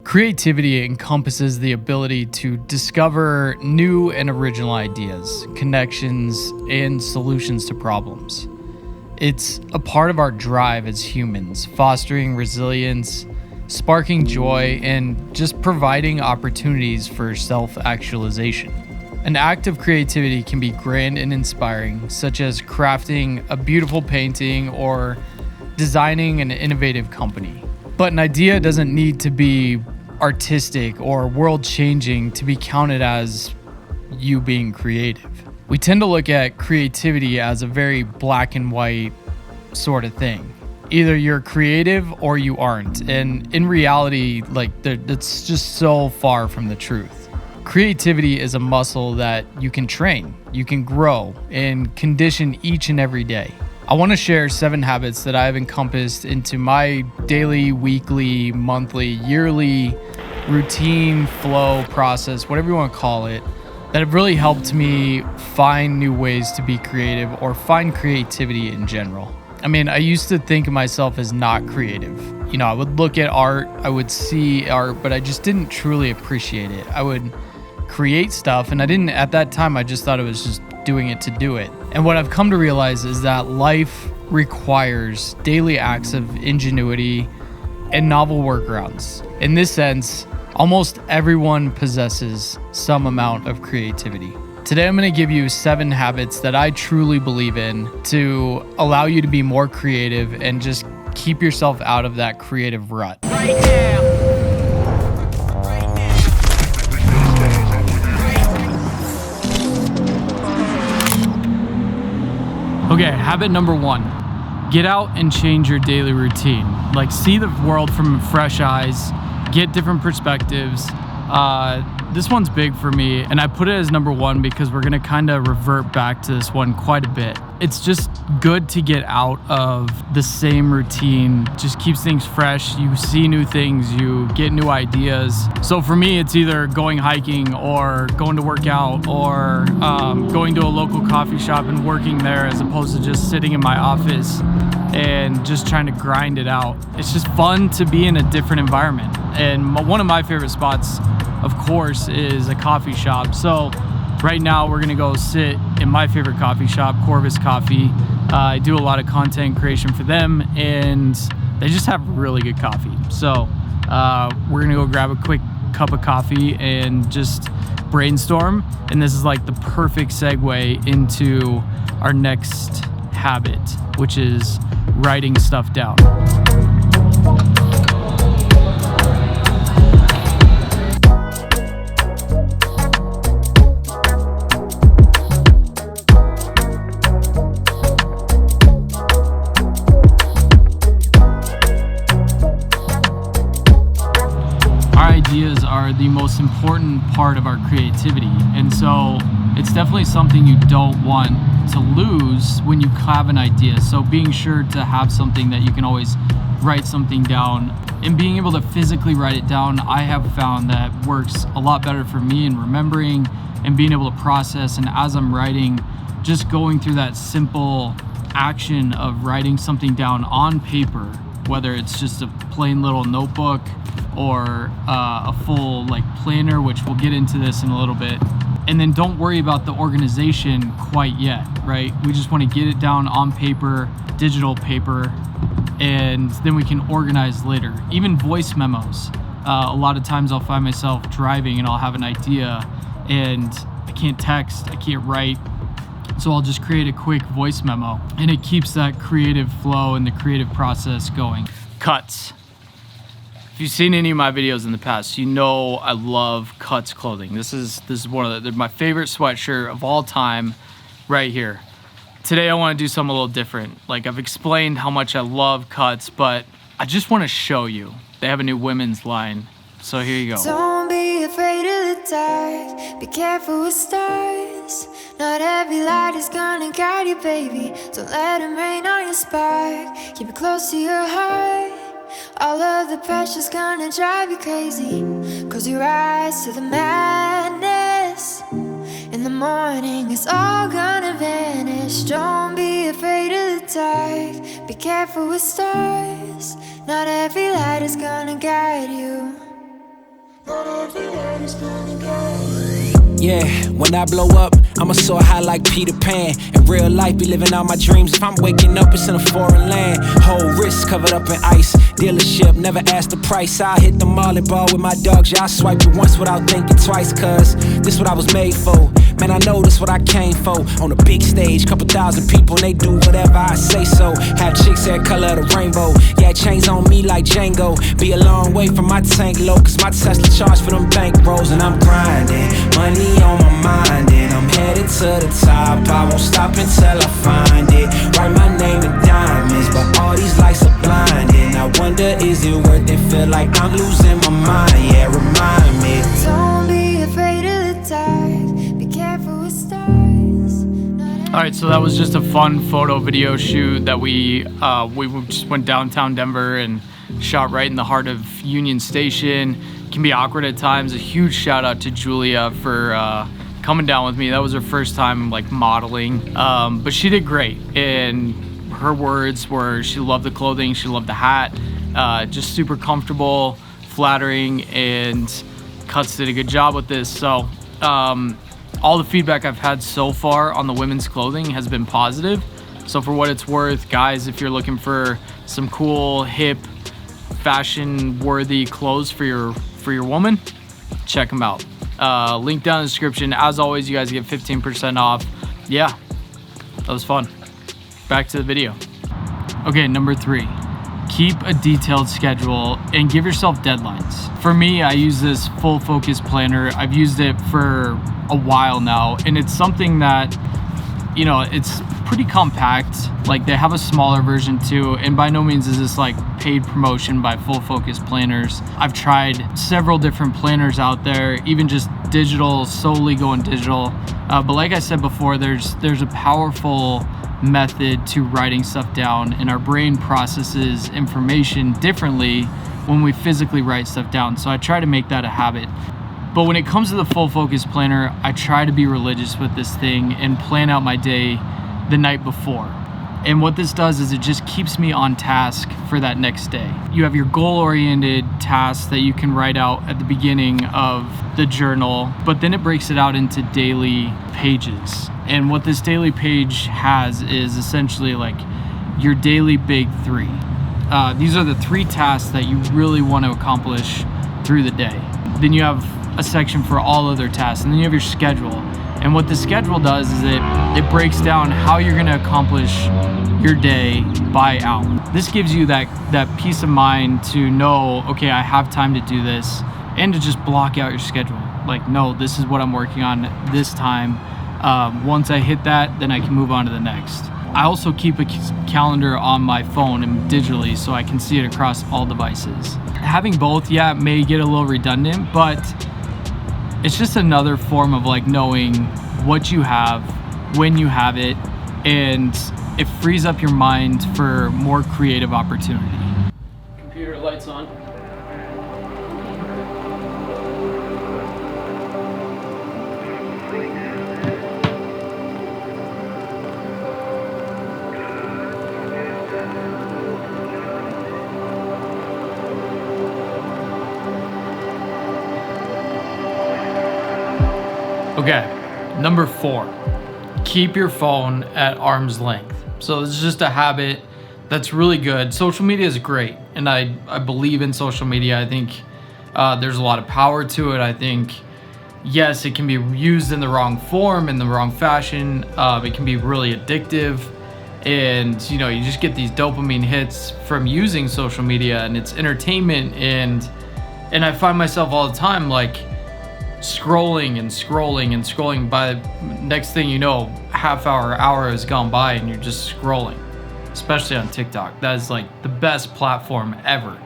Creativity encompasses the ability to discover new and original ideas, connections, and solutions to problems. It's a part of our drive as humans, fostering resilience, sparking joy, and just providing opportunities for self-actualization. An act of creativity can be grand and inspiring, such as crafting a beautiful painting or designing an innovative company. But an idea doesn't need to be artistic or world-changing to be counted as you being creative. We tend to look at creativity as a very black and white sort of thing. Either you're creative or you aren't. And in reality, that's just so far from the truth. Creativity is a muscle that you can train, you can grow, and condition each and every day. I want to share 7 habits that I've encompassed into my daily, weekly, monthly, yearly routine, flow, process, whatever you want to call it, that have really helped me find new ways to be creative or find creativity in general. I mean, I used to think of myself as not creative. You know, I would look at art, I would see art, but I just didn't truly appreciate it. I would create stuff, and at that time, I just thought it was just doing it to do it. And what I've come to realize is that life requires daily acts of ingenuity and novel workarounds. In this sense, almost everyone possesses some amount of creativity. Today, I'm going to give you 7 habits that I truly believe in to allow you to be more creative and just keep yourself out of that creative rut. Right now. Okay, habit number 1, get out and change your daily routine. Like, see the world from fresh eyes, get different perspectives. This one's big for me, and I put it as number 1 because we're gonna kind of revert back to this one quite a bit. It's just good to get out of the same routine, just keeps things fresh. You see new things, you get new ideas. So for me, it's either going hiking or going to work out or going to a local coffee shop and working there as opposed to just sitting in my office and just trying to grind it out. It's just fun to be in a different environment. And one of my favorite spots, of course, is a coffee shop. So right now we're gonna go sit in my favorite coffee shop, Corvus Coffee. I do a lot of content creation for them, and they just have really good coffee. So we're gonna go grab a quick cup of coffee and just brainstorm. And this is like the perfect segue into our next habit, which is writing stuff down. Ideas are the most important part of our creativity, and so it's definitely something you don't want to lose when you have an idea. So being sure to have something that you can always write something down, and being able to physically write it down, I have found that works a lot better for me in remembering and being able to process. And as I'm writing, just going through that simple action of writing something down on paper, whether it's just a plain little notebook or a full planner, which we'll get into this in a little bit. And then don't worry about the organization quite yet, right? We just want to get it down on paper, digital paper, and then we can organize later. Even voice memos. A lot of times I'll find myself driving and I'll have an idea and I can't text, I can't write. So I'll just create a quick voice memo, and it keeps that creative flow and the creative process going. Cutz. If you've seen any of my videos in the past, you know I love Cutz clothing. This is one of my favorite sweatshirt of all time, right here. Today I want to do something a little different. Like, I've explained how much I love Cutz, but I just want to show you. They have a new women's line, so here you go. Don't be afraid of the dark. Be careful with stars. Not every light is gonna guide you, baby. Don't let them rain on your spark. Keep it close to your heart. All of the pressure's gonna drive you crazy, 'cause you rise to the madness. In the morning it's all gonna vanish. Don't be afraid of the dark. Be careful with stars. Not every light is gonna guide you. light is gonna get. Yeah, when I blow up, I'ma soar high like Peter Pan. In real life, be living out my dreams. If I'm waking up, it's in a foreign land. Whole wrist covered up in ice. Dealership, never ask the price. I hit the molly ball with my dogs. Yeah, I swipe it once without thinking twice. Cause this what I was made for. Man, I know this what I came for. On a big stage, couple thousand people, and they do whatever I say so. Have chicks that color of the rainbow. Yeah, chains on me like Django. Be a long way from my tank low. Cause my Tesla charged for them bank rolls. And I'm grinding, money on my mind, and I'm headed to the top. I won't stop until I find it. Write my name in diamonds, but all these lights are blinding. I wonder, is it worth it? Feel like I'm losing my mind. Yeah, remind me. Don't be afraid of the dark. Be careful with stars. All right, so that was just a fun photo video shoot that we just went downtown Denver and shot right in the heart of Union Station. It can be awkward at times. A huge shout out to Julia for coming down with me. That was her first time like modeling, but she did great. And her words were she loved the clothing, she loved the hat, just super comfortable, flattering, and Cutz did a good job with this. So all the feedback I've had so far on the women's clothing has been positive. So for what it's worth, guys, if you're looking for some cool, hip, fashion-worthy clothes for your woman, check them out. Link down in the description. As always, you guys get 15% off. Yeah, that was fun. Back to the video. Okay, number 3. Keep a detailed schedule and give yourself deadlines. For me, I use this full focus planner. I've used it for a while now, and it's something that, you know, it's pretty compact. Like, they have a smaller version too, and by no means is this like paid promotion by Full Focus Planners. I've tried several different planners out there, even just digital, solely going digital. But like I said before, there's a powerful method to writing stuff down, and our brain processes information differently when we physically write stuff down. So I try to make that a habit. But when it comes to the Full Focus Planner, I try to be religious with this thing and plan out my day the night before. And what this does is it just keeps me on task for that next day. You have your goal-oriented tasks that you can write out at the beginning of the journal, but then it breaks it out into daily pages. And what this daily page has is essentially like your daily big 3. These are the 3 tasks that you really want to accomplish through the day. Then you have a section for all other tasks, and then you have your schedule. And what the schedule does is it breaks down how you're going to accomplish your day by hour. This gives you that peace of mind to know, okay, I have time to do this, and to just block out your schedule. Like, no, this is what I'm working on this time. Once I hit that, then I can move on to the next. I also keep a calendar on my phone and digitally so I can see it across all devices. Having both, yeah, it may get a little redundant, but it's just another form of like knowing what you have, when you have it, and it frees up your mind for more creative opportunity. Computer lights on. Okay, number 4, keep your phone at arm's length. So this is just a habit that's really good. Social media is great, and I believe in social media. I think there's a lot of power to it. I think, yes, it can be used in the wrong form, in the wrong fashion. It can be really addictive, and you know, you just get these dopamine hits from using social media, and it's entertainment, and I find myself all the time like scrolling and scrolling and scrolling. By next thing you know, hour has gone by and you're just scrolling, especially on TikTok. That is like the best platform ever.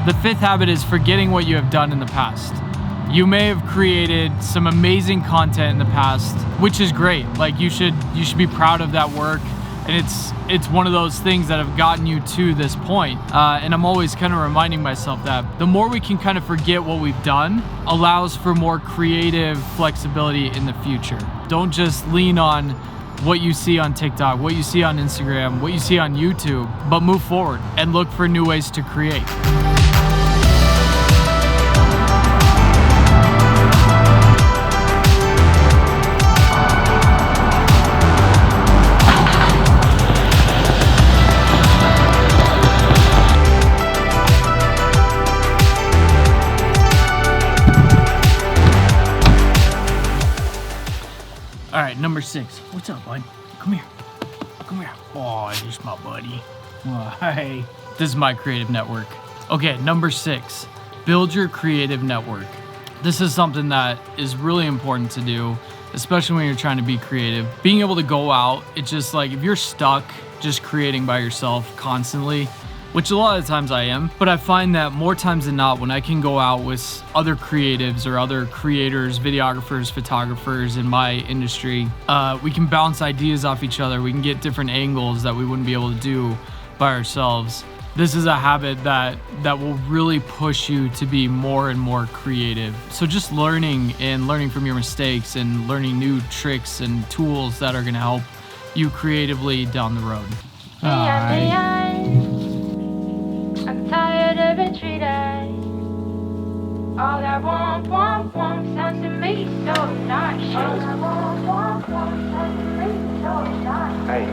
The 5th habit is forgetting what you have done in the past. You may have created some amazing content in the past, which is great. Like, you should be proud of that work. And it's one of those things that have gotten you to this point. And I'm always kind of reminding myself that the more we can kind of forget what we've done allows for more creative flexibility in the future. Don't just lean on what you see on TikTok, what you see on Instagram, what you see on YouTube, but move forward and look for new ways to create. All right, number 6. What's up, bud? Come here. Come here. Oh, this is my buddy. Oh, hey. This is my creative network. Okay, number 6. Build your creative network. This is something that is really important to do, especially when you're trying to be creative. Being able to go out, it's just like if you're stuck just creating by yourself constantly, which a lot of times I am, but I find that more times than not when I can go out with other creatives or other creators, videographers, photographers in my industry, we can bounce ideas off each other. We can get different angles that we wouldn't be able to do by ourselves. This is a habit that will really push you to be more and more creative. So just learning from your mistakes and learning new tricks and tools that are gonna help you creatively down the road. I'm tired of retreating. All that womp sounds to me so nice. All that womp sounds to me so nice. Hey.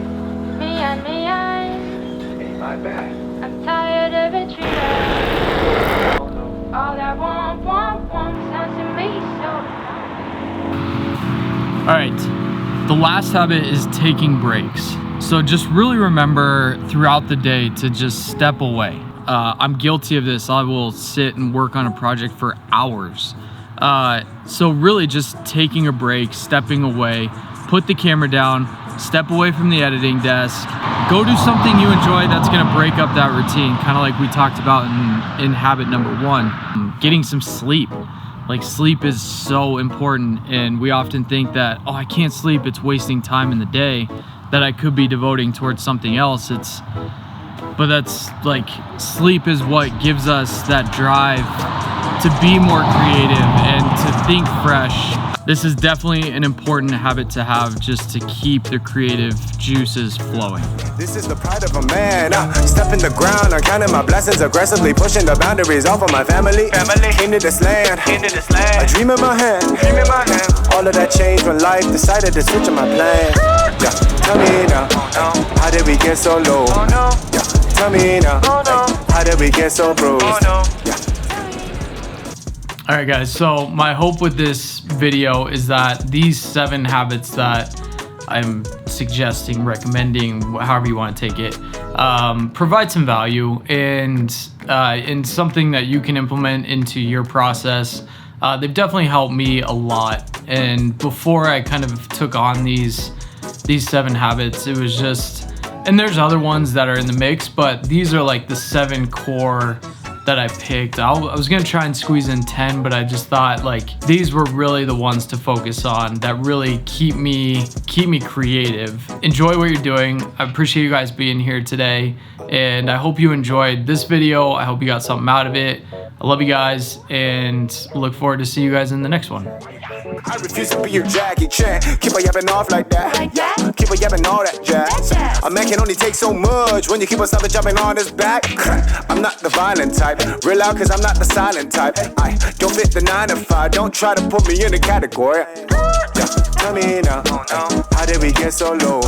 Me, Ain't my bad. I'm tired of retreating. All that womp sounds to me so nice. All right, the last habit is taking breaks. So just really remember throughout the day to just step away. I'm guilty of this. I will sit and work on a project for hours. So really just taking a break, stepping away, put the camera down, step away from the editing desk, go do something you enjoy that's gonna break up that routine, kind of like we talked about in habit number 1, getting some sleep. Like sleep is so important, and we often think that, oh, I can't sleep, it's wasting time in the day that I could be devoting towards something else. But that's like, sleep is what gives us that drive to be more creative and to think fresh. This is definitely an important habit to have just to keep the creative juices flowing. This is the pride of a man. Step in the ground, I'm counting my blessings, aggressively pushing the boundaries off of my family. Came to this land, a dream in my hand. All of that changed when life decided to switch on my plan. Yeah, tell me now, how did we get so low? Yeah, tell me now, how did we get so bruised? Yeah. All right, guys, so my hope with this video is that these 7 habits that I'm suggesting, recommending, however you want to take it, provide some value and something that you can implement into your process. They've definitely helped me a lot. And before I kind of took on these 7 habits, it was just, and there's other ones that are in the mix, but these are like the 7 core that I picked. I was gonna try and squeeze in 10, but I just thought like these were really the ones to focus on that really keep me creative. Enjoy what you're doing. I appreciate you guys being here today, and I hope you enjoyed this video. I hope you got something out of it. I love you guys and look forward to see you guys in the next one. I refuse to be your Jackie Chan. Keep on yapping off like that. Keep on yapping all that jazz. A man can only take so much when you keep on stopping jumping on his back. I'm not the violent type. Real out cause I'm not the silent type. I don't fit the 9 to 5. Don't try to put me in a category. Yeah, tell me now, how did we get so low?